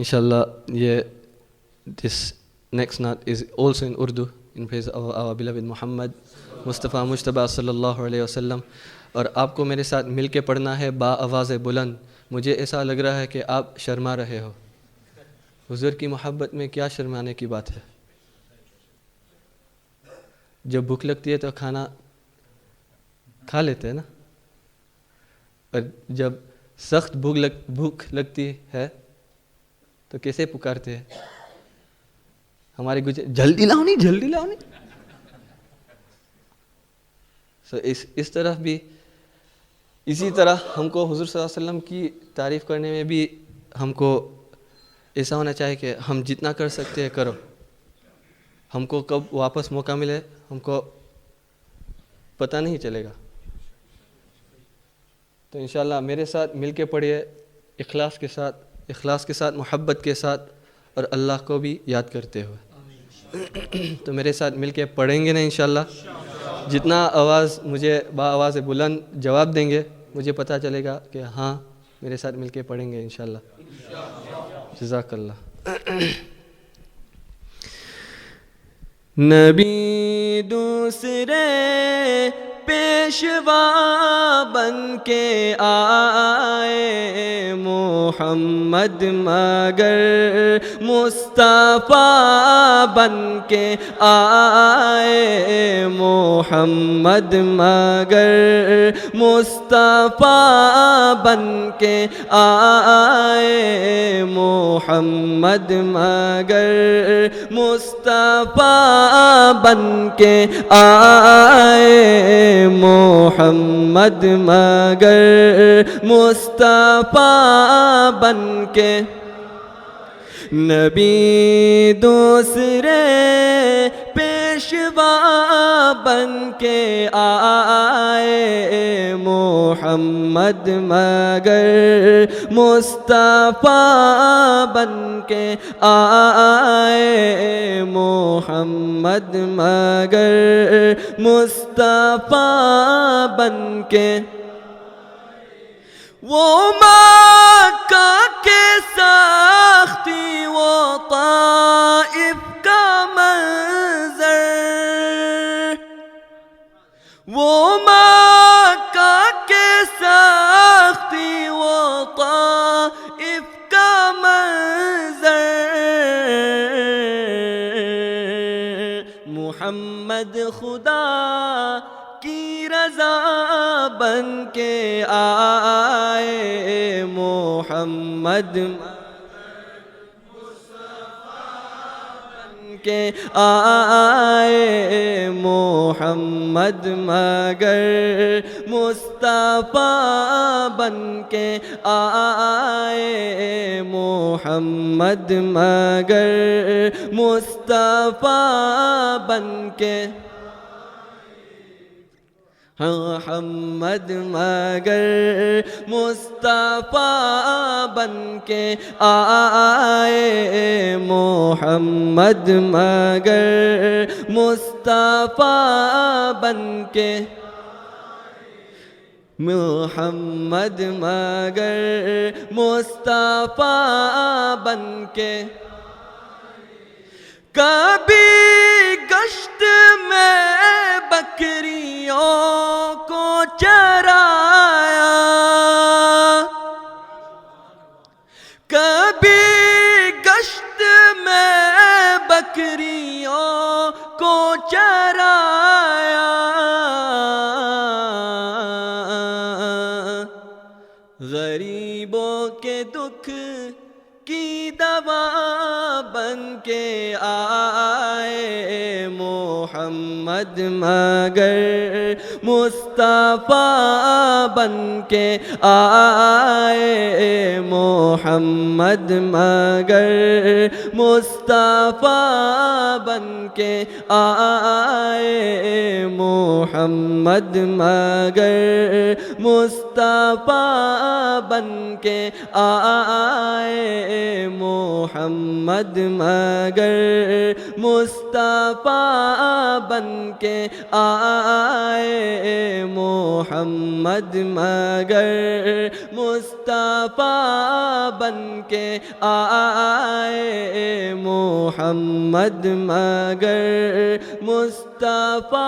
Inshallah, this next nat is also in Urdu in praise of our beloved Muhammad Mustafa Mujtaba sallallahu alayhi wasallam. اور آپ کو میرے ساتھ مل کے پڑھنا ہے با آواز بلند. مجھے ایسا لگ رہا ہے کہ آپ شرما رہے ہو. حضور کی محبت میں کیا شرمانے کی بات ہے؟ جب بھوک لگتی ہے تو کھانا کھا لیتے ہیں نا، اور جب سخت بھوک لگتی ہے تو کیسے پکارتے ہیں؟ ہمارے جلدی لاؤ نہیں، جلدی لاؤ نہیں. اس طرح بھی اسی طرح ہم کو حضور صلی اللہ علیہ وسلم کی تعریف کرنے میں بھی ہم کو ایسا ہونا چاہیے کہ ہم جتنا کر سکتے ہیں کرو. ہم کو کب واپس موقع ملے ہم کو پتہ نہیں چلے گا. تو انشاءاللہ میرے ساتھ مل کے پڑھیے اخلاص کے ساتھ محبت کے ساتھ اور اللہ کو بھی یاد کرتے ہوئے. تو میرے ساتھ مل کے پڑھیں گے نا انشاءاللہ. جتنا آواز مجھے با آواز بلند جواب دیں گے مجھے پتہ چلے گا کہ ہاں میرے ساتھ مل کے پڑھیں گے انشاءاللہ. جزاک اللہ. نبی دوسرے پیشوا بن کے آئے محمد مگر مصطفیٰ بن کے آئے محمد مگر مصطفیٰ بن کے آئے محمد مگر مصطفیٰ بن کے آئے محمد مگر مصطفیٰ بن کے. نبی دوسرے پیشوا بن کے آئے محمد مگر مصطفیٰ بن کے آئے محمد مگر مصطفیٰ بن کے. وہ مکہ کے ساختی وہ طائف کا منظر، وہ مکہ کے ساختی وہ طائف کا منظر، محمد خدا کی رضا بن کے آئے محمد بن کے آئے محمد مگر مصطفیٰ بن کے آئے محمد مگر مصطفیٰ بن کے. محمد مگر مصطفیٰ بن کے آئے محمد مگر مصطفیٰ بن کے. محمد مگر مصطفیٰ بن کے. کبھی گشت میں بکریوں کو چرایا، کبھی گشت میں بکریوں کو چرایا، غریبوں کے دکھ کی دوا بن کے آئے محمد مگر مصطفیٰ بن کے آئے محمد مگر مصطفیٰ بن کے آئے محمد مگر مصطفیٰ بن کے آئے محمد محمد مگر مصطفیٰ بن کے آئے محمد مگر مصطفیٰ بن کے آئے محمد مگر مصطفیٰ